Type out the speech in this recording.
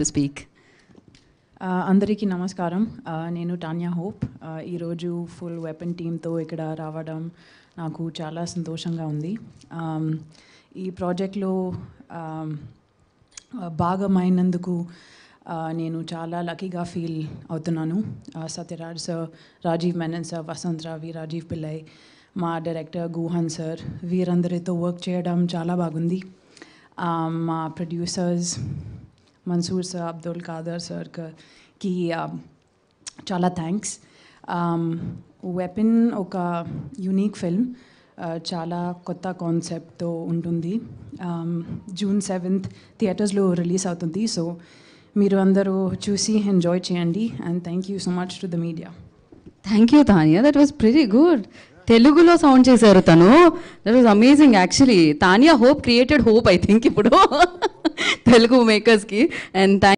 to speak. అందరికీ నమస్కారం. నేను టాన్యా హోప్. ఈరోజు ఫుల్ వెపన్ టీమ్తో ఇక్కడ రావడం నాకు చాలా సంతోషంగా ఉంది. ఈ ప్రాజెక్ట్లో భాగమైనందుకు నేను చాలా లక్కీగా ఫీల్ అవుతున్నాను. సత్యరాజ్ సార్, రాజీవ్ మెనన్ సార్, వసంత్ రావి, రాజీవ్ పిల్లై, మా డైరెక్టర్ గుహన్ సార్, వీరందరితో వర్క్ చేయడం చాలా బాగుంది. మా ప్రొడ్యూసర్స్ మన్సూర్ సార్, అబ్దుల్ ఖాదర్ సార్కి చాలా థ్యాంక్స్. వెపన్ ఒక యూనిక్ ఫిల్మ్, చాలా కొత్త కాన్సెప్ట్తో ఉంటుంది. June 7th థియేటర్స్లో రిలీజ్ అవుతుంది. సో మీరు అందరూ చూసి ఎంజాయ్ చేయండి. And thank you so much to the media. Thank you, Tanya. That was pretty good. తెలుగులో సౌండ్ చేశారు తను. That was amazing actually. Tanya Hope created hope I think ఇప్పుడు తెలుగు మేకర్స్కి. అండ్